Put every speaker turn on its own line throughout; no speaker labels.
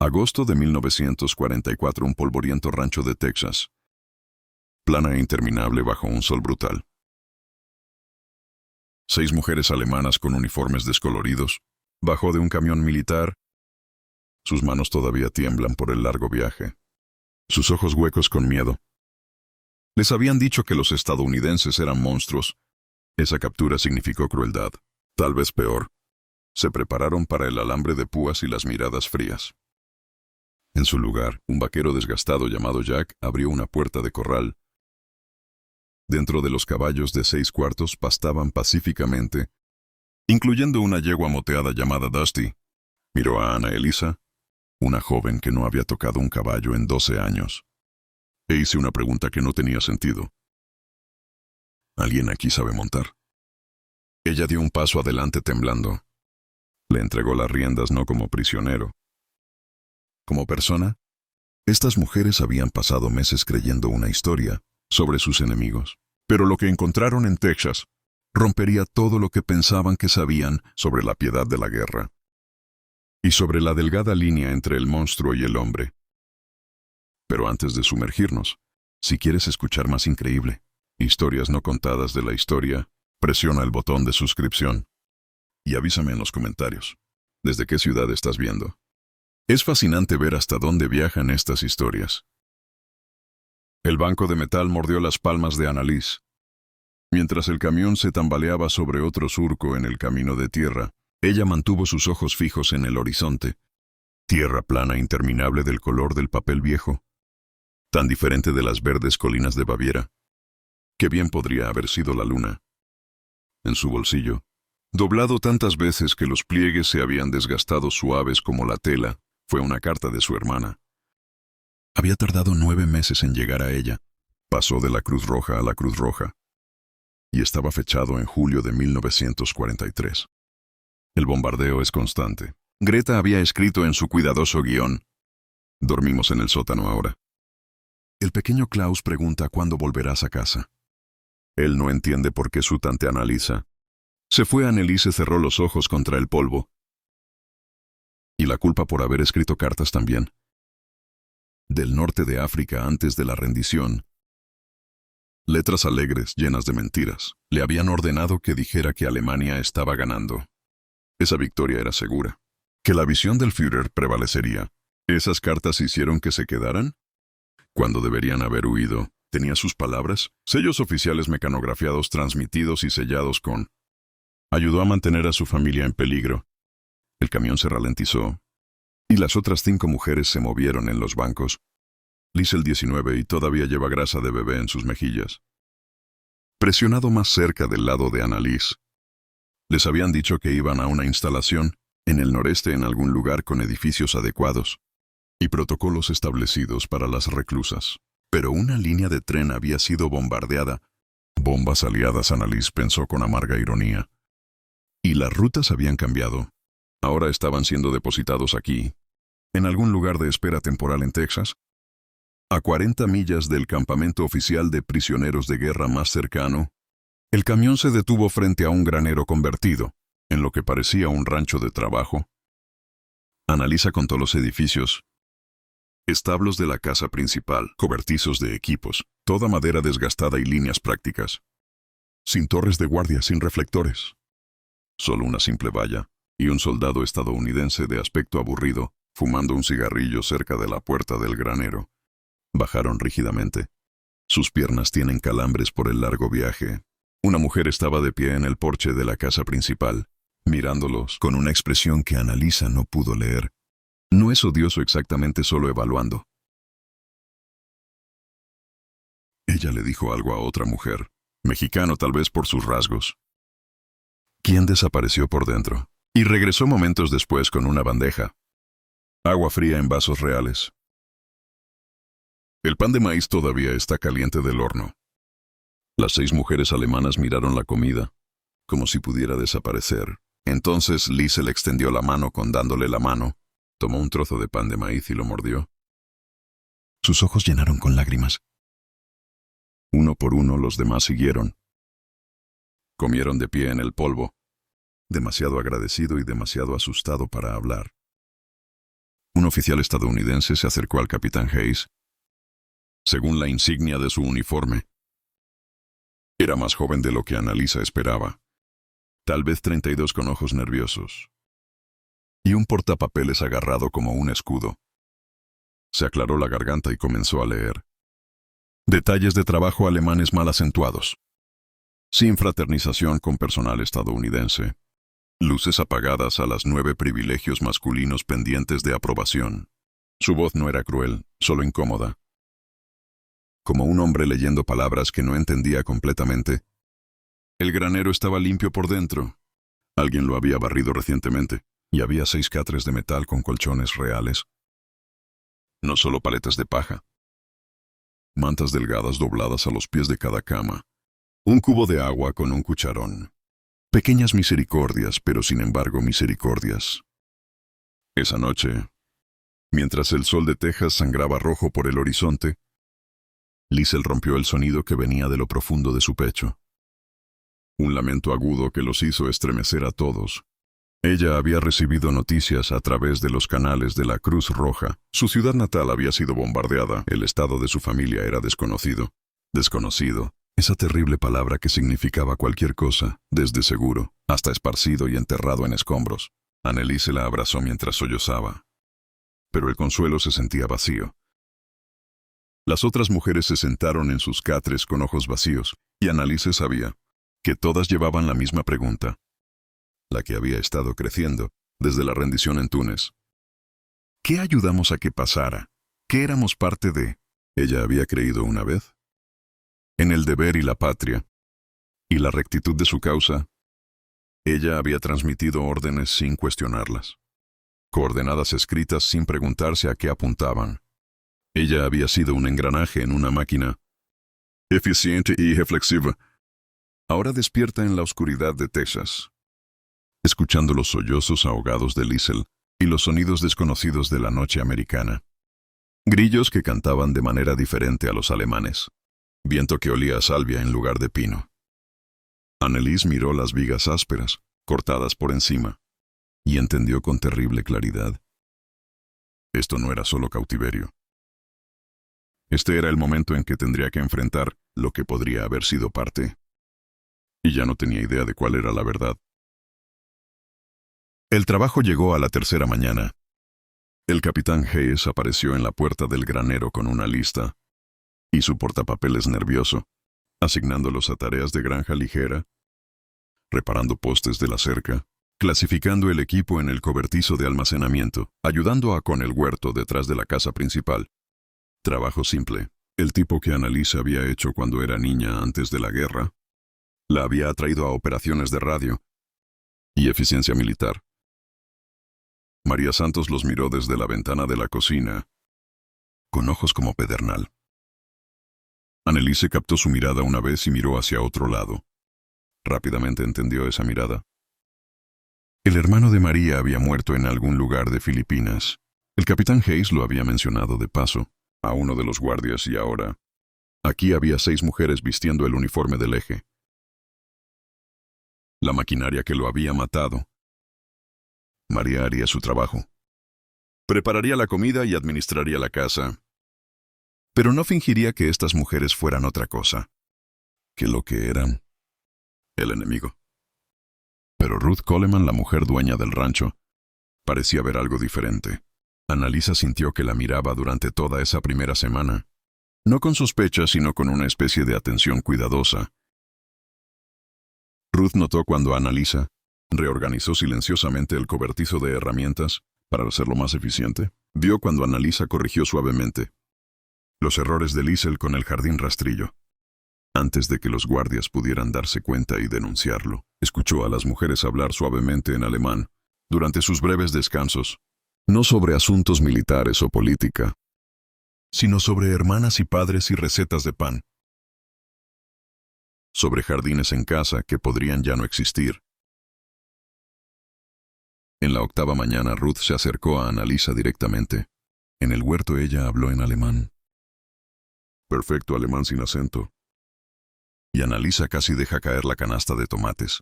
Agosto de 1944, un polvoriento rancho de Texas. Plana e interminable bajo un sol brutal. 6 mujeres alemanas con uniformes descoloridos. Bajó de un camión militar. Sus manos todavía tiemblan por el largo viaje. Sus ojos huecos con miedo. Les habían dicho que los estadounidenses eran monstruos. Esa captura significó crueldad. Tal vez peor. Se prepararon para el alambre de púas y las miradas frías. En su lugar, un vaquero desgastado llamado Jack abrió una puerta de corral. Dentro de los caballos de 6 cuartos pastaban pacíficamente, incluyendo una yegua moteada llamada Dusty. Miró a Ana Elisa, una joven que no había tocado un caballo en 12 años. E hice una pregunta que no tenía sentido. ¿Alguien aquí sabe montar? Ella dio un paso adelante temblando. Le entregó las riendas no como prisionero. Como persona, estas mujeres habían pasado meses creyendo una historia sobre sus enemigos. Pero lo que encontraron en Texas rompería todo lo que pensaban que sabían sobre la piedad de la guerra y sobre la delgada línea entre el monstruo y el hombre. Pero antes de sumergirnos, si quieres escuchar más increíble, historias no contadas de la historia, presiona el botón de suscripción y avísame en los comentarios desde qué ciudad estás viendo. Es fascinante ver hasta dónde viajan estas historias. El banco de metal mordió las palmas de Annalise. Mientras el camión se tambaleaba sobre otro surco en el camino de tierra, ella mantuvo sus ojos fijos en el horizonte. Tierra plana interminable del color del papel viejo, tan diferente de las verdes colinas de Baviera, que bien podría haber sido la luna. En su bolsillo, doblado tantas veces que los pliegues se habían desgastado suaves como la tela, fue una carta de su hermana. Había tardado 9 meses en llegar a ella. Pasó de la Cruz Roja a la Cruz Roja. Y estaba fechado en julio de 1943. El bombardeo es constante. Greta había escrito en su cuidadoso guión: dormimos en el sótano ahora. El pequeño Klaus pregunta cuándo volverás a casa. Él no entiende por qué su tante Annalisa. Se fue. Annelise cerró los ojos contra el polvo. Y la culpa por haber escrito cartas también. Del norte de África antes de la rendición. Letras alegres, llenas de mentiras. Le habían ordenado que dijera que Alemania estaba ganando. Esa victoria era segura. Que la visión del Führer prevalecería. ¿Esas cartas hicieron que se quedaran? Cuando deberían haber huido. Tenía sus palabras, sellos oficiales mecanografiados transmitidos y sellados con... Ayudó a mantener a su familia en peligro. El camión se ralentizó. Y las otras 5 mujeres se movieron en los bancos. Liz el 19 y todavía lleva grasa de bebé en sus mejillas. Presionado más cerca del lado de Annalise. Les habían dicho que iban a una instalación en el noreste en algún lugar con edificios adecuados y protocolos establecidos para las reclusas. Pero una línea de tren había sido bombardeada. Bombas aliadas, Annalise pensó con amarga ironía. Y las rutas habían cambiado. Ahora estaban siendo depositados aquí, en algún lugar de espera temporal en Texas, a 40 millas del campamento oficial de prisioneros de guerra más cercano. El camión se detuvo frente a un granero convertido, en lo que parecía un rancho de trabajo. Annalisa contó los edificios. Establos de la casa principal, cobertizos de equipos, toda madera desgastada y líneas prácticas. Sin torres de guardia, sin reflectores. Solo una simple valla. Y un soldado estadounidense de aspecto aburrido, fumando un cigarrillo cerca de la puerta del granero. Bajaron rígidamente. Sus piernas tienen calambres por el largo viaje. Una mujer estaba de pie en el porche de la casa principal, mirándolos con una expresión que Annalisa no pudo leer. No es odioso exactamente, solo evaluando. Ella le dijo algo a otra mujer, mexicano tal vez por sus rasgos. ¿Quién desapareció por dentro? Y regresó momentos después con una bandeja. Agua fría en vasos reales. El pan de maíz todavía está caliente del horno. Las 6 mujeres alemanas miraron la comida, como si pudiera desaparecer. Entonces Liz le extendió la mano dándole la mano. Tomó un trozo de pan de maíz y lo mordió. Sus ojos llenaron con lágrimas. Uno por uno los demás siguieron. Comieron de pie en el polvo. Demasiado agradecido y demasiado asustado para hablar. Un oficial estadounidense se acercó al capitán Hayes. Según la insignia de su uniforme, era más joven de lo que Annalisa esperaba. Tal vez 32 con ojos nerviosos. Y un portapapeles agarrado como un escudo. Se aclaró la garganta y comenzó a leer. Detalles de trabajo alemanes mal acentuados. Sin fraternización con personal estadounidense. Luces apagadas a las 9 privilegios masculinos pendientes de aprobación. Su voz no era cruel, solo incómoda. Como un hombre leyendo palabras que no entendía completamente. El granero estaba limpio por dentro. Alguien lo había barrido recientemente, y había 6 catres de metal con colchones reales. No solo paletas de paja. Mantas delgadas dobladas a los pies de cada cama. Un cubo de agua con un cucharón. Pequeñas misericordias, pero sin embargo misericordias. Esa noche, mientras el sol de Texas sangraba rojo por el horizonte, Liesl rompió el sonido que venía de lo profundo de su pecho. Un lamento agudo que los hizo estremecer a todos. Ella había recibido noticias a través de los canales de la Cruz Roja. Su ciudad natal había sido bombardeada. El estado de su familia era desconocido. Desconocido. Esa terrible palabra que significaba cualquier cosa, desde seguro, hasta esparcido y enterrado en escombros. Anneliese la abrazó mientras sollozaba. Pero el consuelo se sentía vacío. Las otras mujeres se sentaron en sus catres con ojos vacíos, y Anneliese sabía que todas llevaban la misma pregunta, la que había estado creciendo desde la rendición en Túnez. ¿Qué ayudamos a que pasara? ¿Qué éramos parte de? Ella había creído una vez en el deber y la patria, y la rectitud de su causa. Ella había transmitido órdenes sin cuestionarlas, coordenadas escritas sin preguntarse a qué apuntaban. Ella había sido un engranaje en una máquina eficiente y reflexiva. Ahora despierta en la oscuridad de Texas, escuchando los sollozos ahogados de Liesl y los sonidos desconocidos de la noche americana. Grillos que cantaban de manera diferente a los alemanes. Viento que olía a salvia en lugar de pino. Anneliese miró las vigas ásperas, cortadas por encima, y entendió con terrible claridad. Esto no era solo cautiverio. Este era el momento en que tendría que enfrentar lo que podría haber sido parte. Y ya no tenía idea de cuál era la verdad. El trabajo llegó a la tercera mañana. El capitán Hayes apareció en la puerta del granero con una lista, y su portapapeles nervioso, asignándolos a tareas de granja ligera, reparando postes de la cerca, clasificando el equipo en el cobertizo de almacenamiento, ayudando con el huerto detrás de la casa principal. Trabajo simple, el tipo que Anneliese había hecho cuando era niña antes de la guerra. La había atraído a operaciones de radio y eficiencia militar. María Santos los miró desde la ventana de la cocina, con ojos como pedernal. Anneliese captó su mirada una vez y miró hacia otro lado. Rápidamente entendió esa mirada. El hermano de María había muerto en algún lugar de Filipinas. El capitán Hayes lo había mencionado de paso a uno de los guardias y ahora, aquí había 6 mujeres vistiendo el uniforme del eje. La maquinaria que lo había matado. María haría su trabajo. Prepararía la comida y administraría la casa. Pero no fingiría que estas mujeres fueran otra cosa que lo que eran: el enemigo. Pero Ruth Coleman, la mujer dueña del rancho, parecía ver algo diferente. Anneliese sintió que la miraba durante toda esa primera semana, no con sospecha, sino con una especie de atención cuidadosa. Ruth notó cuando Anneliese reorganizó silenciosamente el cobertizo de herramientas para hacerlo más eficiente. Vio cuando Anneliese corrigió suavemente los errores de Liesl con el jardín rastrillo. Antes de que los guardias pudieran darse cuenta y denunciarlo, escuchó a las mujeres hablar suavemente en alemán durante sus breves descansos, no sobre asuntos militares o política, sino sobre hermanas y padres y recetas de pan, sobre jardines en casa que podrían ya no existir. En la 8ª mañana Ruth se acercó a Anneliese directamente. En el huerto ella habló en alemán. Perfecto alemán sin acento. Y Anneliese casi deja caer la canasta de tomates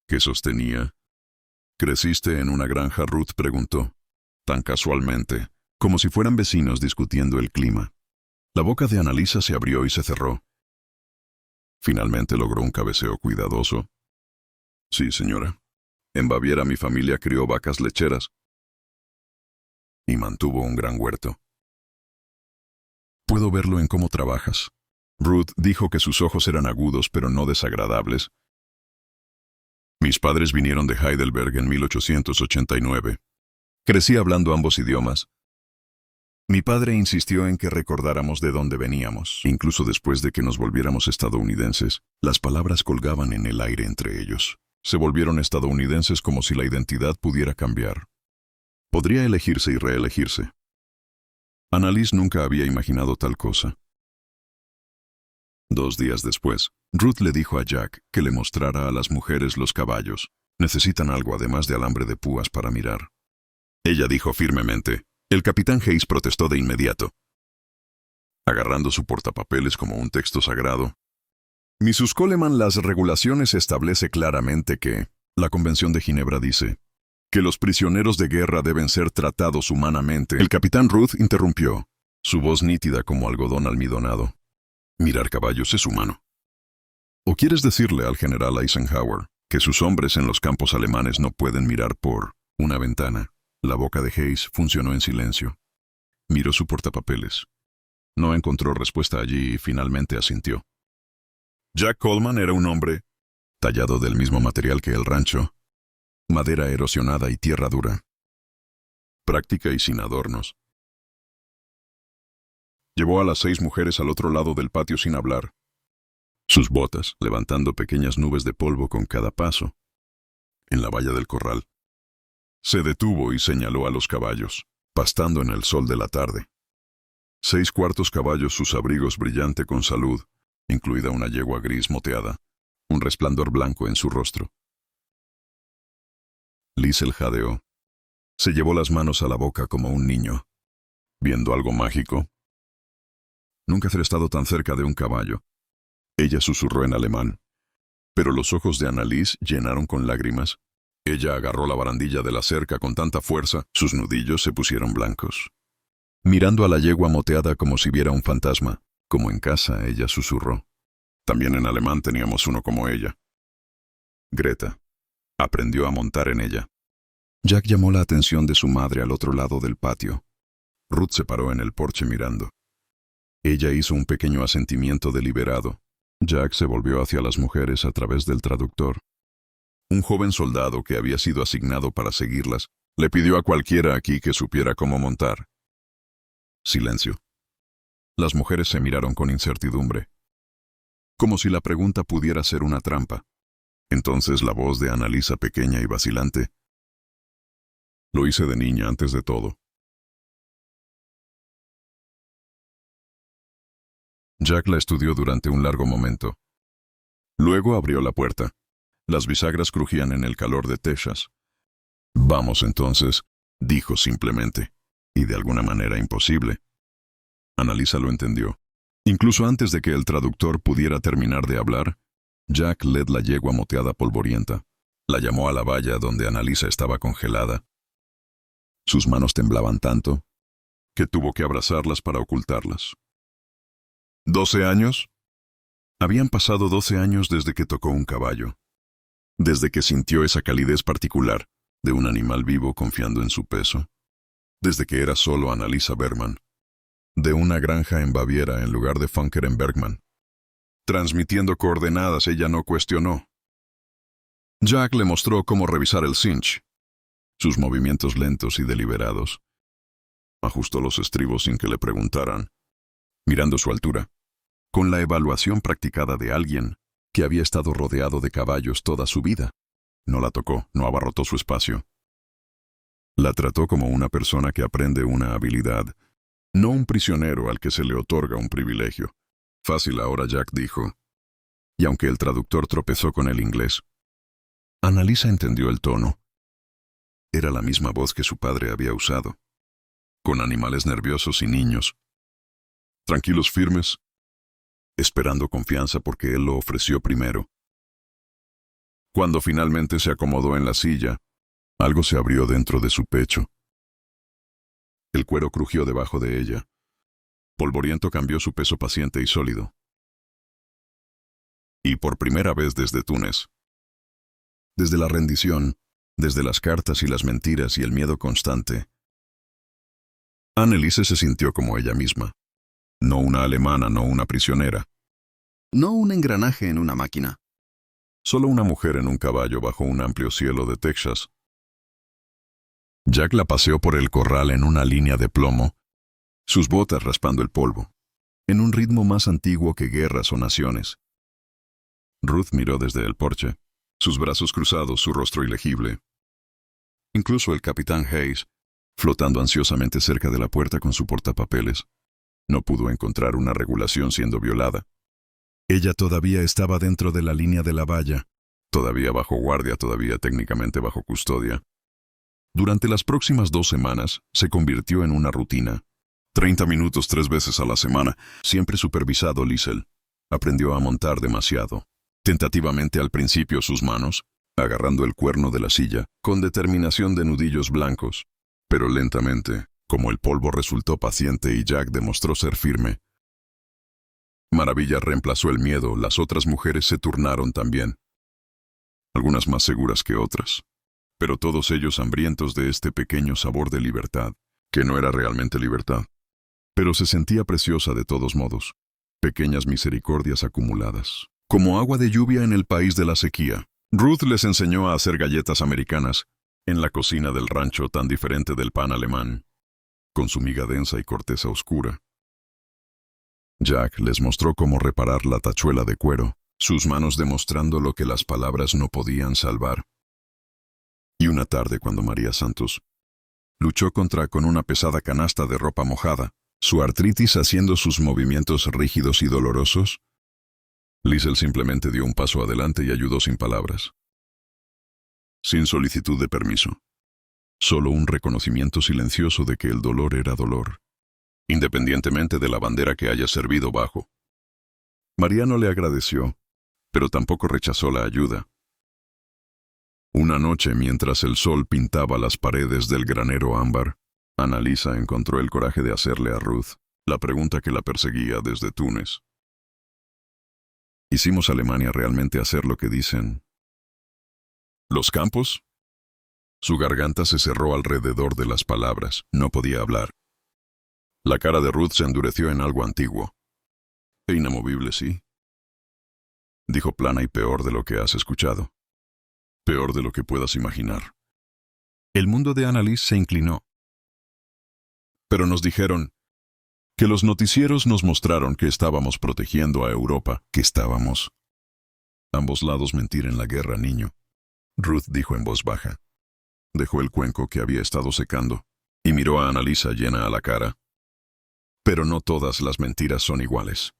que sostenía. ¿Creciste en una granja?, Ruth preguntó. tan casualmente, como si fueran vecinos discutiendo el clima. La boca de Annalisa se abrió y se cerró. Finalmente logró un cabeceo cuidadoso. Sí, señora. En Baviera mi familia crió vacas lecheras y mantuvo un gran huerto. Puedo verlo en cómo trabajas. Ruth dijo que sus ojos eran agudos pero no desagradables. Mis padres vinieron de Heidelberg en 1889. Crecí hablando ambos idiomas. Mi padre insistió en que recordáramos de dónde veníamos. Incluso después de que nos volviéramos estadounidenses, las palabras colgaban en el aire entre ellos. Se volvieron estadounidenses como si la identidad pudiera cambiar. Podría elegirse y reelegirse. Annalise nunca había imaginado tal cosa. 2 días después, Ruth le dijo a Jack que le mostrara a las mujeres los caballos. Necesitan algo además de alambre de púas para mirar. Ella dijo firmemente. El capitán Hayes protestó de inmediato, agarrando su portapapeles como un texto sagrado. Mrs. Coleman, las regulaciones establece claramente que, la Convención de Ginebra dice, que los prisioneros de guerra deben ser tratados humanamente. El capitán Ruth interrumpió, su voz nítida como algodón almidonado. Mirar caballos es humano. ¿O quieres decirle al general Eisenhower que sus hombres en los campos alemanes no pueden mirar por una ventana? La boca de Hayes funcionó en silencio. Miró su portapapeles. No encontró respuesta allí y finalmente asintió. Jack Coleman era un hombre tallado del mismo material que el rancho, madera erosionada y tierra dura, práctica y sin adornos. Llevó a las 6 mujeres al otro lado del patio sin hablar. Sus botas, levantando pequeñas nubes de polvo con cada paso. En la valla del corral. Se detuvo y señaló a los caballos, pastando en el sol de la tarde. 6 cuartos caballos, sus abrigos brillante con salud, incluida una yegua gris moteada, un resplandor blanco en su rostro. Liesl jadeó. Se llevó las manos a la boca como un niño. ¿Viendo algo mágico? Nunca he estado tan cerca de un caballo. Ella susurró en alemán. Pero los ojos de Annalise llenaron con lágrimas. Ella agarró la barandilla de la cerca con tanta fuerza, sus nudillos se pusieron blancos. Mirando a la yegua moteada como si viera un fantasma, como en casa, ella susurró. También en alemán teníamos uno como ella. Greta. Aprendió a montar en ella. Jack llamó la atención de su madre al otro lado del patio. Ruth se paró en el porche mirando. Ella hizo un pequeño asentimiento deliberado. Jack se volvió hacia las mujeres a través del traductor. Un joven soldado que había sido asignado para seguirlas le pidió a cualquiera aquí que supiera cómo montar. Silencio. Las mujeres se miraron con incertidumbre, como si la pregunta pudiera ser una trampa. Entonces la voz de Annalisa, pequeña y vacilante. Lo hice de niña antes de todo. Jack la estudió durante un largo momento. Luego abrió la puerta. Las bisagras crujían en el calor de Texas. Vamos entonces, dijo simplemente, y de alguna manera imposible. Annalisa lo entendió. Incluso antes de que el traductor pudiera terminar de hablar, Jack led la yegua moteada polvorienta. La llamó a la valla donde Annalisa estaba congelada. Sus manos temblaban tanto que tuvo que abrazarlas para ocultarlas. ¿12 años? Habían pasado 12 años desde que tocó un caballo. Desde que sintió esa calidez particular de un animal vivo confiando en su peso. Desde que era solo Annalisa Bergman. De una granja en Baviera en lugar de Funker en Bergman. Transmitiendo coordenadas, ella no cuestionó. Jack le mostró cómo revisar el cinch. Sus movimientos lentos y deliberados. Ajustó los estribos sin que le preguntaran. Mirando su altura. Con la evaluación practicada de alguien que había estado rodeado de caballos toda su vida. No la tocó, no abarrotó su espacio. La trató como una persona que aprende una habilidad, no un prisionero al que se le otorga un privilegio. Fácil ahora, Jack dijo. Y aunque el traductor tropezó con el inglés, Annalisa entendió el tono. Era la misma voz que su padre había usado. Con animales nerviosos y niños. Tranquilos, firmes. Esperando confianza porque él lo ofreció primero. Cuando finalmente se acomodó en la silla, algo se abrió dentro de su pecho. El cuero crujió debajo de ella. Polvoriento cambió su peso paciente y sólido. Y por primera vez desde Túnez, desde la rendición, desde las cartas y las mentiras y el miedo constante, Anneliese se sintió como ella misma. No una alemana, no una prisionera.
No un engranaje en una máquina.
Solo una mujer en un caballo bajo un amplio cielo de Texas. Jack la paseó por el corral en una línea de plomo, sus botas raspando el polvo, en un ritmo más antiguo que guerras o naciones. Ruth miró desde el porche, sus brazos cruzados, su rostro ilegible. Incluso el capitán Hayes, flotando ansiosamente cerca de la puerta con su portapapeles, no pudo encontrar una regulación siendo violada. Ella todavía estaba dentro de la línea de la valla, todavía bajo guardia, todavía técnicamente bajo custodia. Durante las próximas 2 semanas, se convirtió en una rutina. 30 minutos 3 veces a la semana, siempre supervisado Liesel. Aprendió a montar demasiado. Tentativamente al principio sus manos, agarrando el cuerno de la silla, con determinación de nudillos blancos. Pero lentamente, como el polvo resultó paciente y Jack demostró ser firme. Maravilla reemplazó el miedo, las otras mujeres se turnaron también. Algunas más seguras que otras. Pero todos ellos hambrientos de este pequeño sabor de libertad, que no era realmente libertad. Pero se sentía preciosa de todos modos. Pequeñas misericordias acumuladas. Como agua de lluvia en el país de la sequía. Ruth les enseñó a hacer galletas americanas, en la cocina del rancho tan diferente del pan alemán, con su miga densa y corteza oscura. Jack les mostró cómo reparar la tachuela de cuero, sus manos demostrando lo que las palabras no podían salvar. Y una tarde cuando María Santos luchó con una pesada canasta de ropa mojada, su artritis haciendo sus movimientos rígidos y dolorosos, Liesel simplemente dio un paso adelante y ayudó sin palabras. Sin solicitud de permiso. Solo un reconocimiento silencioso de que el dolor era dolor, independientemente de la bandera que haya servido bajo. María no le agradeció, pero tampoco rechazó la ayuda. Una noche, mientras el sol pintaba las paredes del granero ámbar, Anneliese encontró el coraje de hacerle a Ruth la pregunta que la perseguía desde Túnez. ¿Hicimos Alemania realmente hacer lo que dicen? ¿Los campos? Su garganta se cerró alrededor de las palabras. No podía hablar. La cara de Ruth se endureció en algo antiguo. E inamovible, sí. Dijo plana y peor de lo que has escuchado. Peor de lo que puedas imaginar. El mundo de Anneliese se inclinó. Pero nos dijeron que los noticieros nos mostraron que estábamos protegiendo a Europa, que estábamos. Ambos lados mentir en la guerra, niño. Ruth dijo en voz baja. Dejó el cuenco que había estado secando y miró a Anneliese llena a la cara. Pero no todas las mentiras son iguales.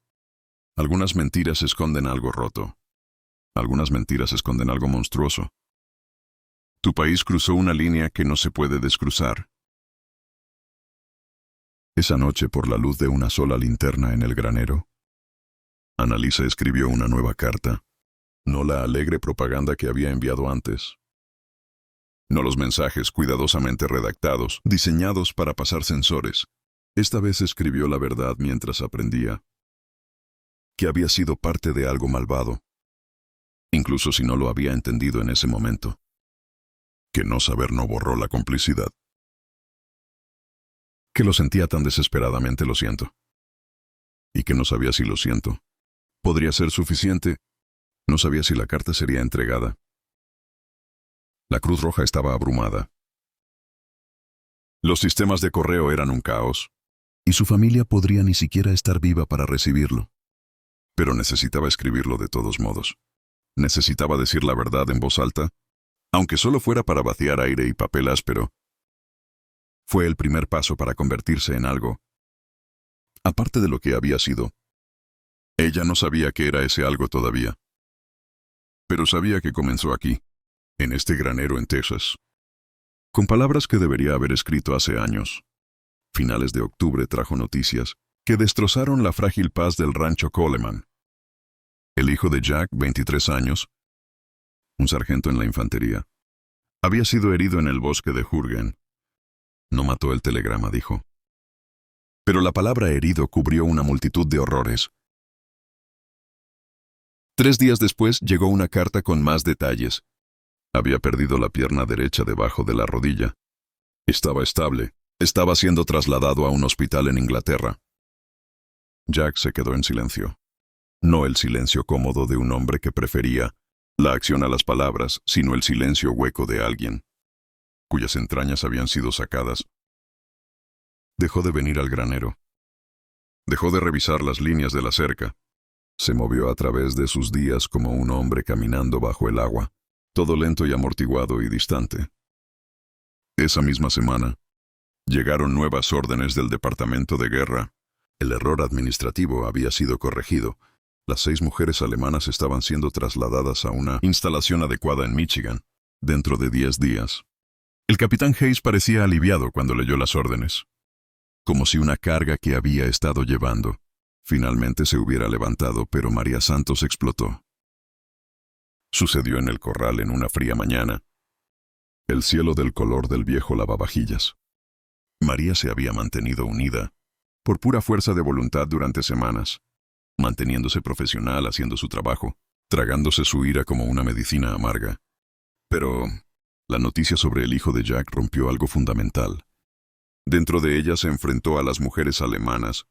Algunas mentiras esconden algo roto. Algunas mentiras esconden algo monstruoso. Tu país cruzó una línea que no se puede descruzar. Esa noche, por la luz de una sola linterna en el granero, Anneliese escribió una nueva carta. No la alegre propaganda que había enviado antes. No los mensajes cuidadosamente redactados, diseñados para pasar sensores. Esta vez escribió la verdad mientras aprendía. Que había sido parte de algo malvado. Incluso si no lo había entendido en ese momento. Que no saber no borró la complicidad. Que lo sentía tan desesperadamente, lo siento. Y que no sabía si lo siento podría ser suficiente. No sabía si la carta sería entregada. La Cruz Roja estaba abrumada. Los sistemas de correo eran un caos, y su familia podría ni siquiera estar viva para recibirlo. Pero necesitaba escribirlo de todos modos. Necesitaba decir la verdad en voz alta, aunque solo fuera para vaciar aire y papel áspero. Fue el primer paso para convertirse en algo, aparte de lo que había sido. Ella no sabía qué era ese algo todavía. Pero sabía que comenzó aquí, en este granero en Texas, con palabras que debería haber escrito hace años. Finales de octubre trajo noticias que destrozaron la frágil paz del rancho Coleman. El hijo de Jack, 23 años, un sargento en la infantería, había sido herido en el bosque de Jürgen. No mató el telegrama, dijo. Pero la palabra herido cubrió una multitud de horrores. 3 días después llegó una carta con más detalles. Había perdido la pierna derecha debajo de la rodilla. Estaba estable. Estaba siendo trasladado a un hospital en Inglaterra. Jack se quedó en silencio. No el silencio cómodo de un hombre que prefería la acción a las palabras, sino el silencio hueco de alguien cuyas entrañas habían sido sacadas. Dejó de venir al granero. Dejó de revisar las líneas de la cerca. Se movió a través de sus días como un hombre caminando bajo el agua, todo lento y amortiguado y distante. Esa misma semana, llegaron nuevas órdenes del Departamento de Guerra. El error administrativo había sido corregido. Las 6 mujeres alemanas estaban siendo trasladadas a una instalación adecuada en Michigan, dentro de 10 días. El capitán Hayes parecía aliviado cuando leyó las órdenes, como si una carga que había estado llevando finalmente se hubiera levantado, pero María Santos explotó. Sucedió en el corral en una fría mañana. El cielo del color del viejo lavavajillas. María se había mantenido unida, por pura fuerza de voluntad durante semanas, manteniéndose profesional haciendo su trabajo, tragándose su ira como una medicina amarga. Pero la noticia sobre el hijo de Jack rompió algo fundamental. Dentro de ella se enfrentó a las mujeres alemanas,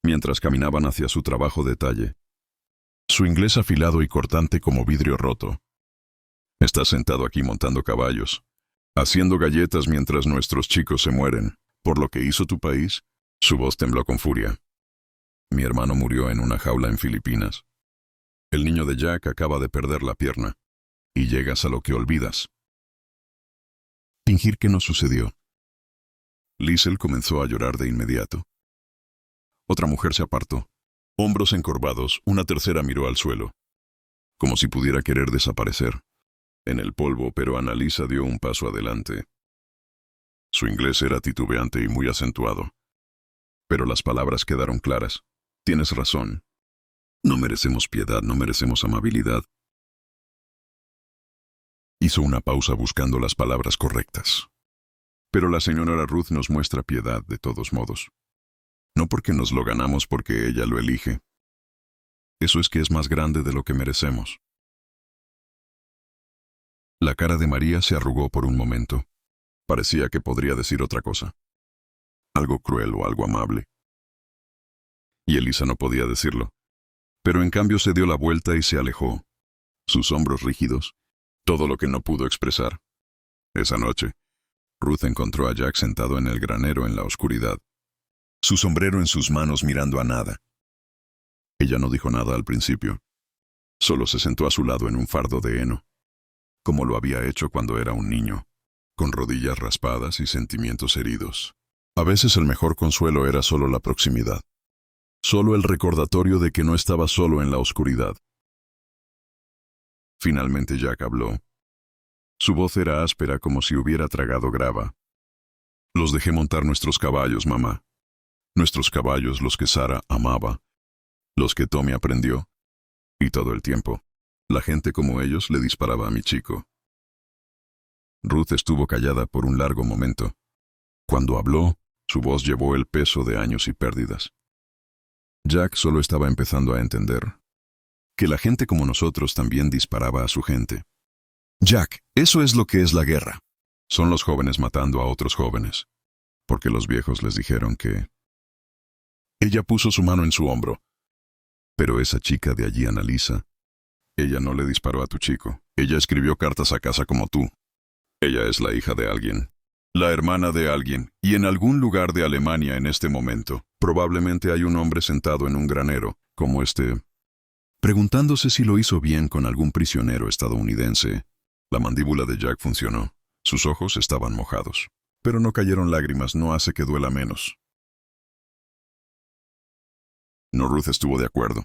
mientras caminaban hacia su trabajo de talle. Su inglés afilado y cortante como vidrio roto. Estás sentado aquí montando caballos, haciendo galletas mientras nuestros chicos se mueren, por lo que hizo tu país. Su voz tembló con furia. Mi hermano murió en una jaula en Filipinas. El niño de Jack acaba de perder la pierna. Y llegas a lo que olvidas. Fingir que no sucedió. Liesel comenzó a llorar de inmediato. Otra mujer se apartó. Hombros encorvados, una tercera miró al suelo, como si pudiera querer desaparecer en el polvo, pero Annalisa dio un paso adelante. Su inglés era titubeante y muy acentuado, pero las palabras quedaron claras. Tienes razón. No merecemos piedad, no merecemos amabilidad. Hizo una pausa buscando las palabras correctas. Pero la señora Ruth nos muestra piedad de todos modos. No porque nos lo ganamos, porque ella lo elige. Eso es que es más grande de lo que merecemos. La cara de María se arrugó por un momento. Parecía que podría decir otra cosa. Algo cruel o algo amable. Y Elisa no podía decirlo. Pero en cambio se dio la vuelta y se alejó. Sus hombros rígidos. Todo lo que no pudo expresar. Esa noche, Ruth encontró a Jack sentado en el granero en la oscuridad, su sombrero en sus manos mirando a nada. Ella no dijo nada al principio. Solo se sentó a su lado en un fardo de heno, como lo había hecho cuando era un niño, con rodillas raspadas y sentimientos heridos. A veces el mejor consuelo era solo la proximidad, solo el recordatorio de que no estaba solo en la oscuridad. Finalmente Jack habló. Su voz era áspera como si hubiera tragado grava. Los dejé montar nuestros caballos, mamá. Nuestros caballos, los que Sara amaba, los que Tommy aprendió. Y todo el tiempo, la gente como ellos le disparaba a mi chico. Ruth estuvo callada por un largo momento. Cuando habló, su voz llevó el peso de años y pérdidas. Jack solo estaba empezando a entender que la gente como nosotros también disparaba a su gente. Jack, eso es lo que es la guerra. Son los jóvenes matando a otros jóvenes, porque los viejos les dijeron que... Ella puso su mano en su hombro. Pero esa chica de allí, Annalisa, ella no le disparó a tu chico. Ella escribió cartas a casa como tú. Ella es la hija de alguien, la hermana de alguien, y en algún lugar de Alemania en este momento, probablemente hay un hombre sentado en un granero, como este, preguntándose si lo hizo bien con algún prisionero estadounidense. La mandíbula de Jack funcionó. Sus ojos estaban mojados. Pero no cayeron lágrimas, no hace que duela menos. No, Ruth estuvo de acuerdo.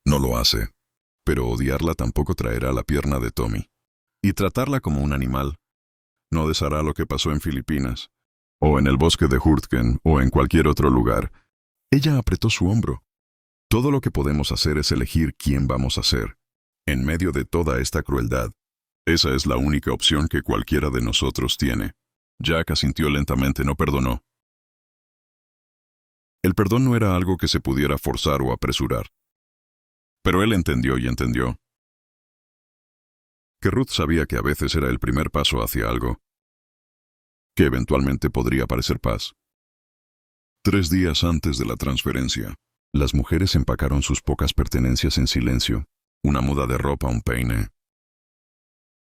No lo hace. Pero odiarla tampoco traerá la pierna de Tommy. Y tratarla como un animal no deshará lo que pasó en Filipinas, o en el bosque de Hurtgen, o en cualquier otro lugar. Ella apretó su hombro. Todo lo que podemos hacer es elegir quién vamos a ser. En medio de toda esta crueldad, esa es la única opción que cualquiera de nosotros tiene. Jack asintió lentamente, no perdonó. El perdón no era algo que se pudiera forzar o apresurar. Pero él entendió y entendió que Ruth sabía que a veces era el primer paso hacia algo que eventualmente podría parecer paz. 3 días antes de la transferencia, las mujeres empacaron sus pocas pertenencias en silencio, una muda de ropa, un peine.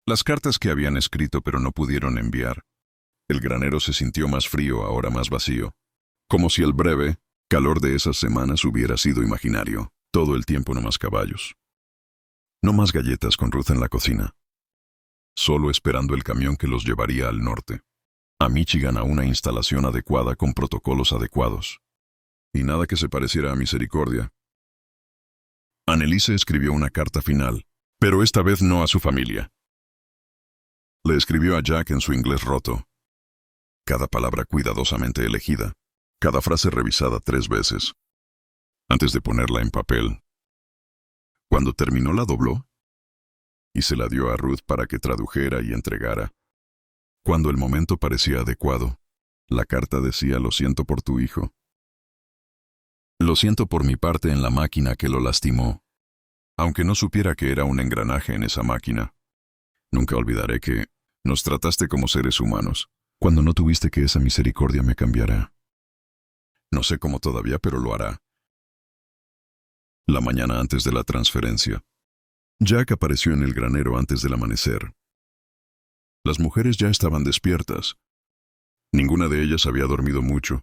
Las cartas que habían escrito pero no pudieron enviar. El granero se sintió más frío, ahora más vacío, como si el breve calor de esas semanas hubiera sido imaginario. Todo el tiempo no más caballos. No más galletas con Ruth en la cocina. Solo esperando el camión que los llevaría al norte, a Michigan, a una instalación adecuada con protocolos adecuados. Y nada que se pareciera a misericordia. Anneliese escribió una carta final, pero esta vez no a su familia. Le escribió a Jack en su inglés roto. Cada palabra cuidadosamente elegida, cada frase revisada 3 veces, antes de ponerla en papel. Cuando terminó la dobló y se la dio a Ruth para que tradujera y entregara. Cuando el momento parecía adecuado, la carta decía: lo siento por tu hijo. Lo siento por mi parte en la máquina que lo lastimó. Aunque no supiera que era un engranaje en esa máquina. Nunca olvidaré que nos trataste como seres humanos, cuando no tuviste que esa misericordia me cambiara. No sé cómo todavía, pero lo hará. La mañana antes de la transferencia, Jack apareció en el granero antes del amanecer. Las mujeres ya estaban despiertas. Ninguna de ellas había dormido mucho.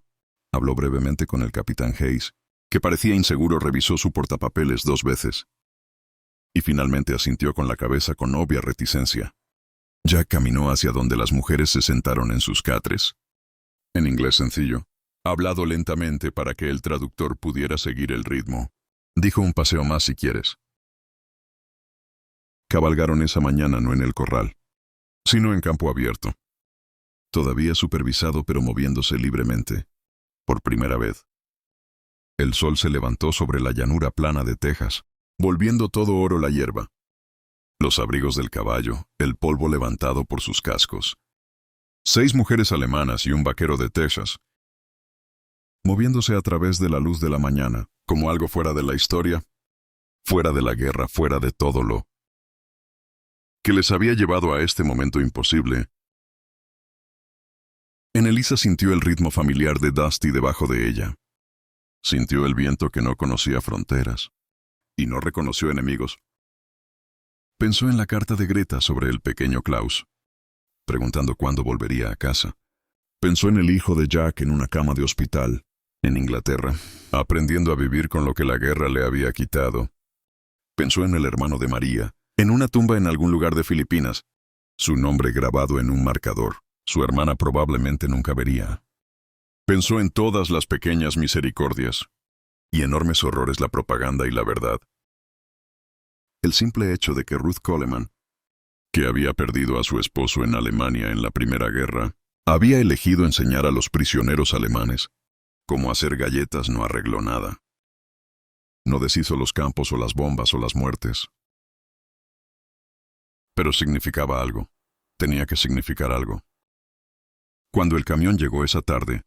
Habló brevemente con el capitán Hayes, que parecía inseguro. Revisó su portapapeles 2 veces. Y finalmente asintió con la cabeza con obvia reticencia. Jack caminó hacia donde las mujeres se sentaron en sus catres. En inglés sencillo, hablado lentamente para que el traductor pudiera seguir el ritmo. Dijo: un paseo más si quieres. Cabalgaron esa mañana no en el corral, sino en campo abierto. Todavía supervisado pero moviéndose libremente. Por primera vez. El sol se levantó sobre la llanura plana de Texas, volviendo todo oro la hierba. Los abrigos del caballo, el polvo levantado por sus cascos. 6 mujeres alemanas y un vaquero de Texas, moviéndose a través de la luz de la mañana, como algo fuera de la historia, fuera de la guerra, fuera de todo lo que les había llevado a este momento imposible. Anneliese sintió el ritmo familiar de Dusty debajo de ella. Sintió el viento que no conocía fronteras, y no reconoció enemigos. Pensó en la carta de Greta sobre el pequeño Klaus, preguntando cuándo volvería a casa. Pensó en el hijo de Jack en una cama de hospital, en Inglaterra, aprendiendo a vivir con lo que la guerra le había quitado. Pensó en el hermano de María, en una tumba en algún lugar de Filipinas, su nombre grabado en un marcador. Su hermana probablemente nunca vería. Pensó en todas las pequeñas misericordias y enormes horrores, la propaganda y la verdad. El simple hecho de que Ruth Coleman, que había perdido a su esposo en Alemania en la Primera Guerra, había elegido enseñar a los prisioneros alemanes cómo hacer galletas, no arregló nada. No deshizo los campos o las bombas o las muertes. Pero significaba algo. Tenía que significar algo. Cuando el camión llegó esa tarde,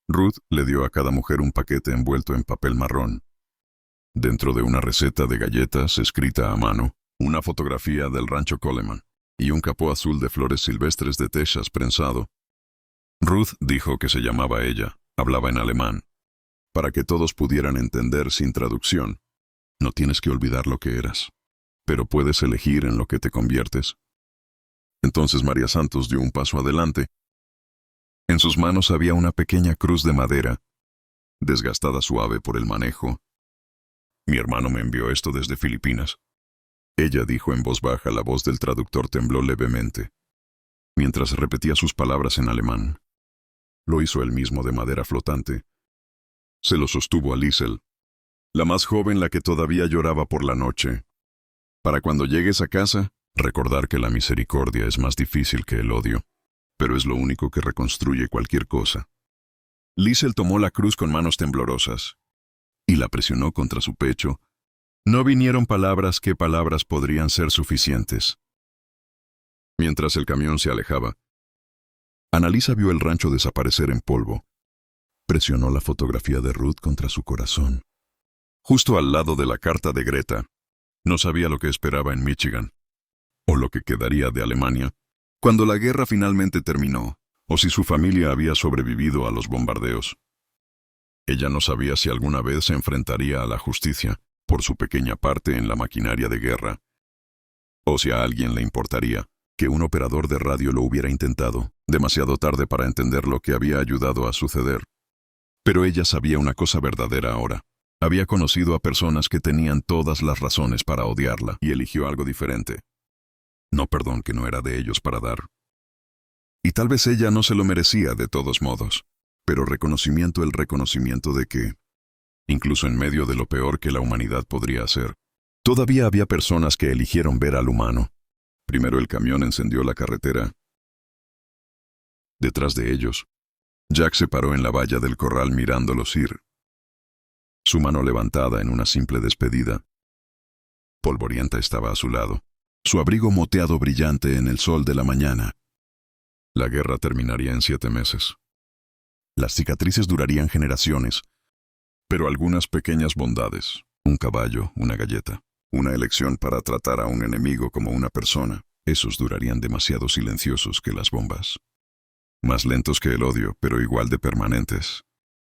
Ruth le dio a cada mujer un paquete envuelto en papel marrón. Dentro de una receta de galletas escrita a mano, una fotografía del rancho Coleman y un capó azul de flores silvestres de Texas prensado. Ruth dijo que se llamaba ella, hablaba en alemán. Para que todos pudieran entender sin traducción. No tienes que olvidar lo que eras, pero puedes elegir en lo que te conviertes. Entonces María Santos dio un paso adelante. En sus manos había una pequeña cruz de madera, desgastada suave por el manejo. Mi hermano me envió esto desde Filipinas. Ella dijo en voz baja. La voz del traductor tembló levemente, mientras repetía sus palabras en alemán. Lo hizo él mismo de madera flotante. Se lo sostuvo a Liesel, la más joven, la que todavía lloraba por la noche. Para cuando llegues a casa, recordar que la misericordia es más difícil que el odio, pero es lo único que reconstruye cualquier cosa. Liesel tomó la cruz con manos temblorosas y la presionó contra su pecho. No vinieron palabras. ¿Qué palabras podrían ser suficientes? Mientras el camión se alejaba, Annalisa vio el rancho desaparecer en polvo. Presionó la fotografía de Ruth contra su corazón. Justo al lado de la carta de Greta. No sabía lo que esperaba en Michigan, o lo que quedaría de Alemania, cuando la guerra finalmente terminó, o si su familia había sobrevivido a los bombardeos. Ella no sabía si alguna vez se enfrentaría a la justicia por su pequeña parte en la maquinaria de guerra, o si a alguien le importaría que un operador de radio lo hubiera intentado, demasiado tarde para entender lo que había ayudado a suceder. Pero ella sabía una cosa verdadera ahora. Había conocido a personas que tenían todas las razones para odiarla y eligió algo diferente. No perdón que no era de ellos para dar. Y tal vez ella no se lo merecía de todos modos, pero el reconocimiento de que, incluso en medio de lo peor que la humanidad podría hacer, todavía había personas que eligieron ver al humano. Primero el camión encendió la carretera. Detrás de ellos, Jack se paró en la valla del corral mirándolos ir. Su mano levantada en una simple despedida. Polvorienta estaba a su lado, su abrigo moteado brillante en el sol de la mañana. La guerra terminaría en 7 meses. Las cicatrices durarían generaciones, pero algunas pequeñas bondades, un caballo, una galleta, una elección para tratar a un enemigo como una persona, esos durarían demasiado silenciosos que las bombas. Más lentos que el odio, pero igual de permanentes.